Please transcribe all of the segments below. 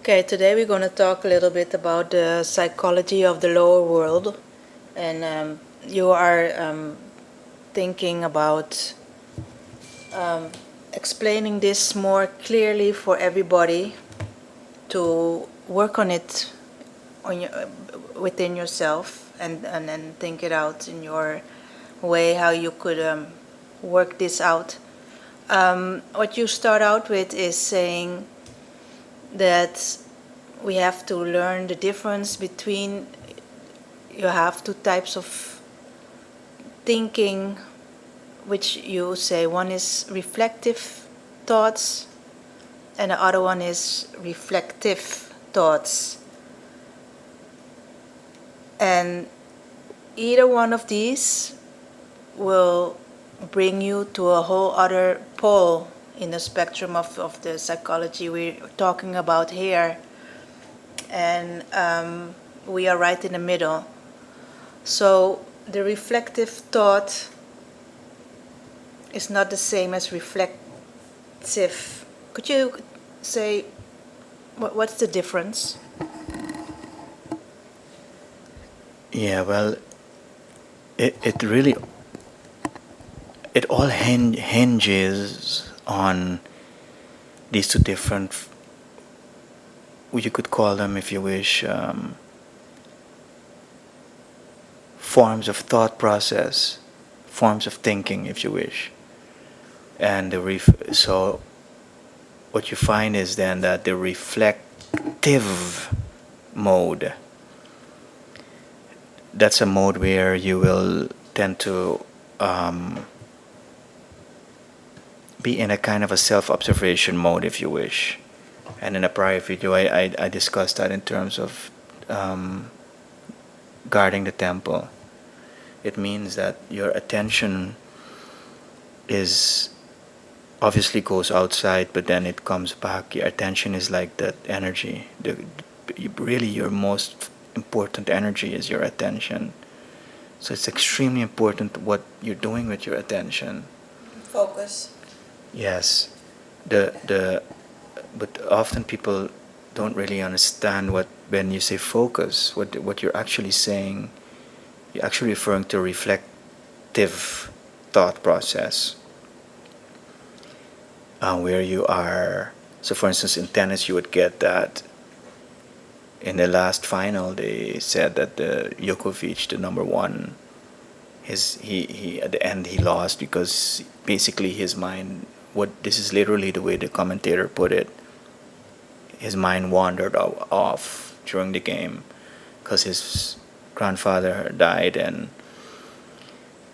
Okay, today we're going to talk a little bit about the psychology of the lower world. And you are thinking about explaining this more clearly for everybody to work on it on your, within yourself and then think it out in your way how you could work this out. What you start out with is saying that we have to learn the difference between, you have two types of thinking, which you say one is reflective thoughts and the other one is reflective thoughts. And either one of these will bring you to a whole other pole in the spectrum of the psychology we're talking about here. And we are right in the middle. So the reflective thought is not the same as reflexive. Could you say what's the difference? Yeah, well, it really all hinges on these two different, you could call them, if you wish, forms of thought process, forms of thinking, if you wish. And so what you find is then that the reflective mode, that's a mode where you will tend to be in a kind of a self-observation mode, if you wish. And in a prior video, I discussed that in terms of guarding the temple. It means that your attention is obviously goes outside, but then it comes back. Your attention is like that energy. Really, your most important energy is your attention. So it's extremely important what you're doing with your attention. Focus. Yes, but often people don't really understand when you say focus, what you're actually saying. You're actually referring to reflective thought process, where you are. So, for instance, in tennis, you would get that. In the last final, they said that the Djokovic, the number one, he at the end he lost because basically his mind. This is literally the way the commentator put it. His mind wandered off during the game because his grandfather died, and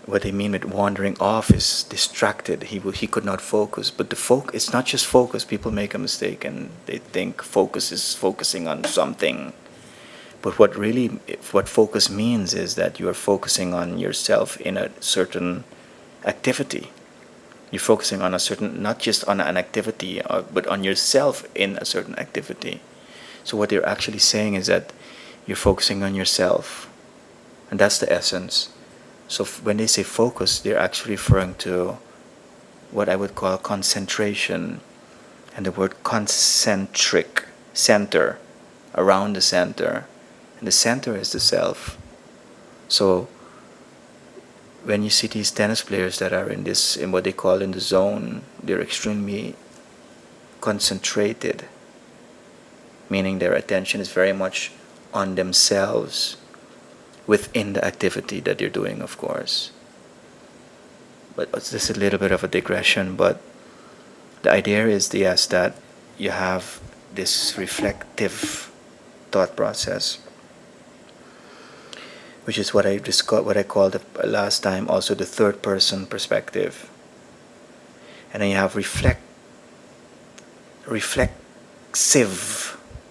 what they mean with wandering off is distracted. He could not focus. But it's not just focus. People make a mistake and they think focus is focusing on something. But what focus means is that you are focusing on yourself in a certain activity. You're focusing on a certain, not just on an activity, but on yourself in a certain activity. So what they're actually saying is that you're focusing on yourself, and that's the essence. So when they say focus, they're actually referring to what I would call concentration, and the word concentric, center, around the center, and the center is the self. So when you see these tennis players that are in what they call in the zone, they're extremely concentrated, meaning their attention is very much on themselves within the activity that they're doing, of course. But it's just a little bit of a digression, but the idea is, yes, that you have this reflective thought process, which is what I called last time also the third person perspective. And then you have reflexive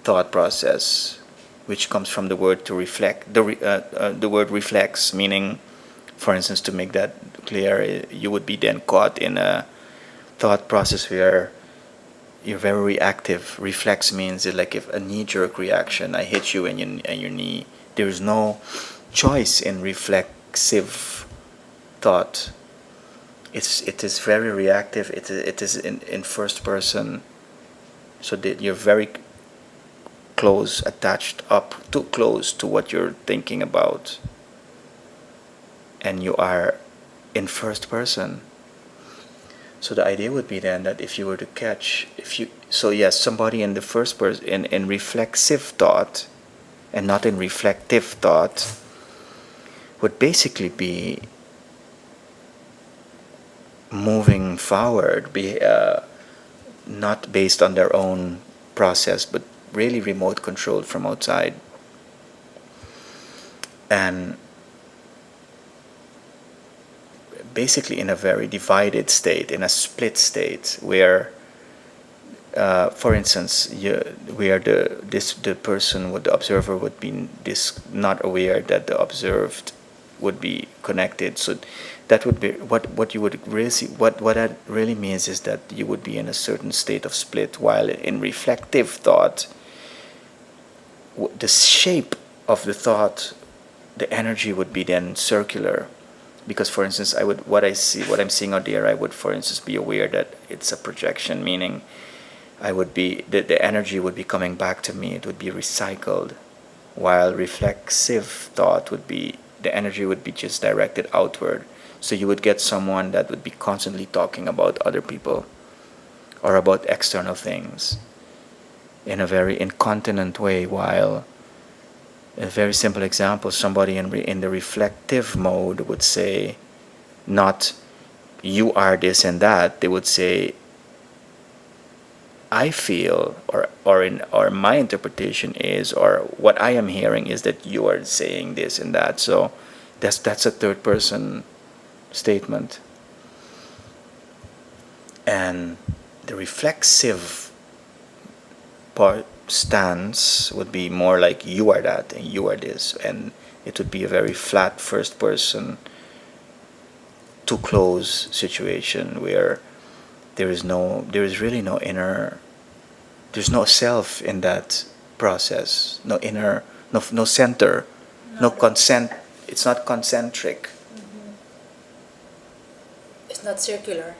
thought process, which comes from the word to reflect, the word reflex, meaning, for instance, to make that clear, you would be then caught in a thought process where you're very reactive. Reflex means like if a knee-jerk reaction, I hit you and your knee. There is no choice in reflexive thought. It is very reactive. It is in first person, so that you're very close, attached up too close to what you're thinking about, and you are in first person. So the idea would be then that if you were to catch, yes, somebody in the first person, in reflexive thought, and not in reflective thought, would basically be moving forward, not based on their own process, but really remote controlled from outside. And basically in a very divided state, in a split state, where, for instance, the person, the observer, would be not aware that the observed would be connected. So that would be what you would really see. What that really means is that you would be in a certain state of split, while in reflective thought, the shape of the thought, the energy would be then circular. Because, for instance, what I'm seeing out there, I would, for instance, be aware that it's a projection, meaning the energy would be coming back to me. It would be recycled, while reflexive thought would be, the energy would be just directed outward. So you would get someone that would be constantly talking about other people or about external things in a very incontinent way, while a very simple example, somebody in the reflective mode would say, not you are this and that. They would say, I feel, or my interpretation is, or what I am hearing is that you are saying this and that. So that's a third person statement. And the reflexive part stance would be more like you are that and you are this, and it would be a very flat first person, too close situation where there is really no inner, there's no self in that process, no inner, no center, no consent. It's not concentric. It's not circular.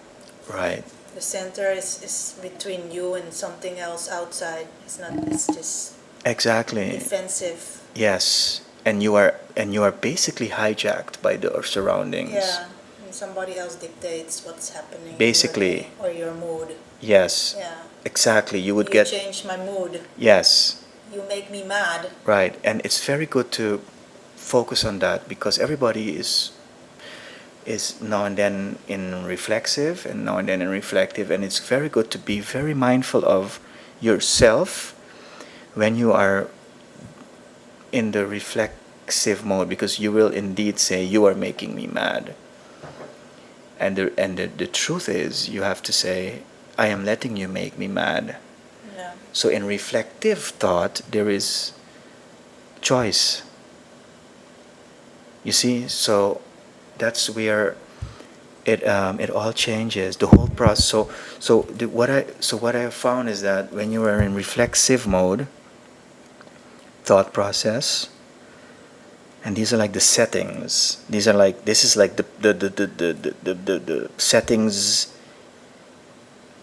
Right. The center is between you and something else outside. It's just Exactly. defensive. Yes, and you are basically hijacked by the surroundings. Yeah, and somebody else dictates what's happening. Basically. Or your mood. Yes. Yeah. Exactly. You change my mood. Yes. You make me mad. Right, and it's very good to focus on that, because everybody is now and then in reflexive and now and then in reflective, and it's very good to be very mindful of yourself when you are in the reflexive mode, because you will indeed say, you are making me mad. And the truth is, you have to say, I am letting you make me mad. Yeah. So in reflective thought, there is choice. You see, so that's where it all changes, the whole process. What I found is that when you are in reflexive mode, thought process, and these are like the settings. This is like the settings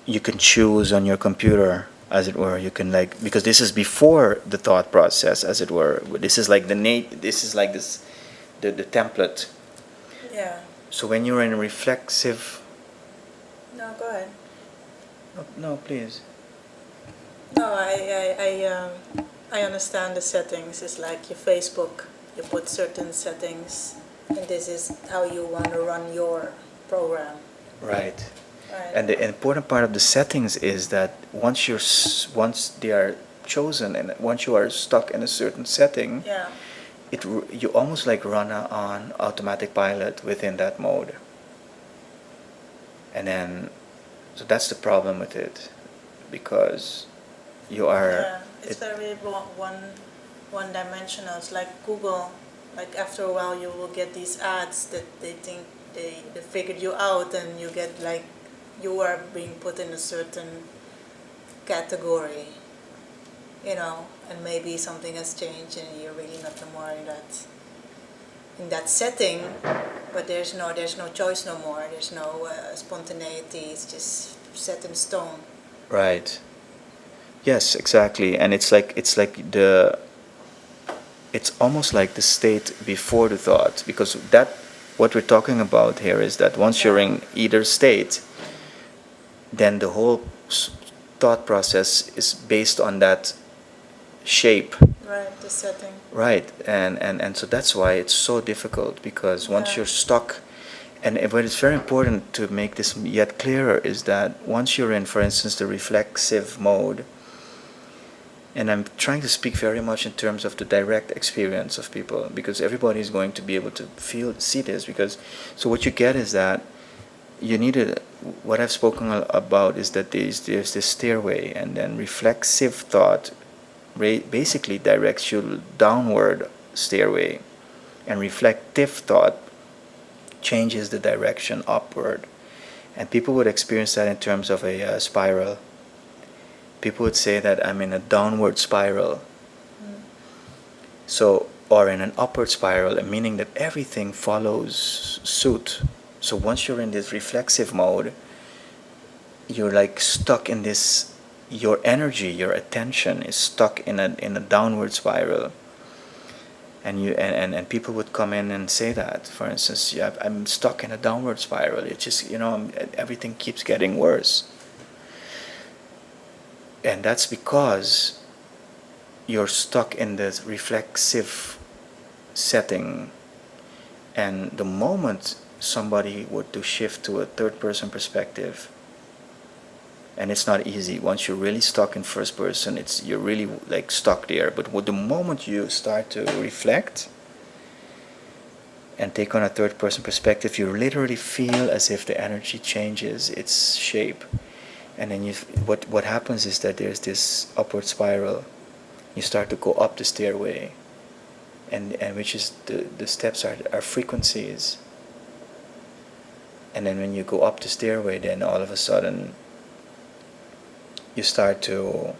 you can choose on your computer, as it were. You can, like, because this is before the thought process, as it were. This is like the template. Yeah. So when you're in reflexive, No, go ahead. no, please. No, I understand the settings. It's like your Facebook. You put certain settings, and this is how you want to run your program. Right. Right. And the important part of the settings is that once they are chosen, and once you are stuck in a certain setting, Yeah. you almost like run on automatic pilot within that mode. And then, so that's the problem with it, because you are. Yeah. It's very one dimensional. It's like Google. Like after a while, you will get these ads that they think they figured you out, and you get like you are being put in a certain category, and maybe something has changed, and you're really not no more in that setting. But there's no choice no more. There's no spontaneity. It's just set in stone. Right. Yes, exactly. And it's almost like the state before the thought, because that what we're talking about here is that once you're in either state, then the whole thought process is based on that shape. Right, the setting. Right, and so that's why it's so difficult, because once Yeah. you're stuck, and what is very important to make this yet clearer is that once you're in, for instance, the reflexive mode, and I'm trying to speak very much in terms of the direct experience of people, because everybody is going to be able to see this, because so what you get is that you need what I've spoken about is that there's this stairway, and then reflexive thought basically directs you downward stairway, and reflective thought changes the direction upward. And people would experience that in terms of a spiral. People would say that I'm in a downward spiral. So, or in an upward spiral, meaning that everything follows suit. So once you're in this reflexive mode, you're like stuck in this, your energy, your attention is stuck in a downward spiral. And people would come in and say that, for instance, yeah, I'm stuck in a downward spiral. It's just, everything keeps getting worse. And that's because you're stuck in this reflexive setting. And the moment somebody were to shift to a third person perspective, and it's not easy. Once you're really stuck in first person, you're really like stuck there. But the moment you start to reflect and take on a third person perspective, you literally feel as if the energy changes its shape. And then what happens is that there's this upward spiral. You start to go up the stairway, and which is the steps are frequencies. And then when you go up the stairway, then all of a sudden you start to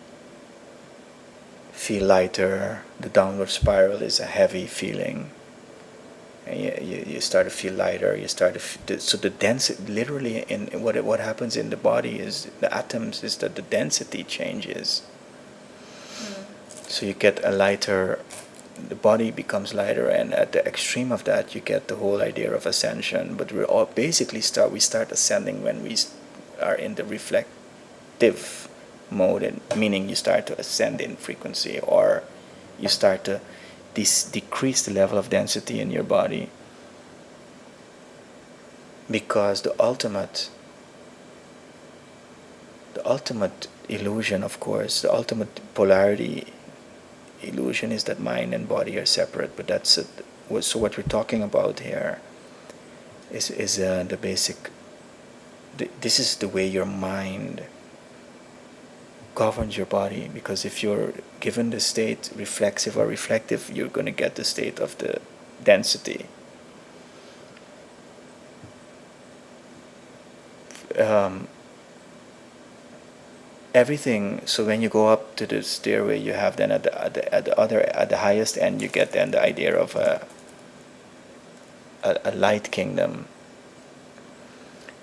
feel lighter. The downward spiral is a heavy feeling, and you start to feel lighter. You start to so the density, literally, in what happens in the body is the atoms is that the density changes. So you get a lighter, the body becomes lighter, and at the extreme of that, you get the whole idea of ascension. But we all basically start ascending when we are in the reflective mode, meaning you start to ascend in frequency, or you start to decrease the level of density in your body, because the ultimate illusion, of course, the ultimate polarity illusion is that mind and body are separate. But that's it. So what we're talking about here is the basic. This is the way your mind governs your body, because if you're given the state reflexive or reflective, you're going to get the state of the density. Everything. So when you go up to the stairway, you have then at the highest end, you get then the idea of a light kingdom,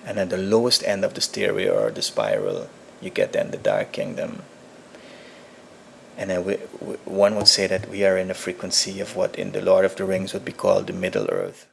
and at the lowest end of the stairway or the spiral, you get then the dark kingdom. And then one would say that we are in a frequency of what in the Lord of the Rings would be called the Middle Earth.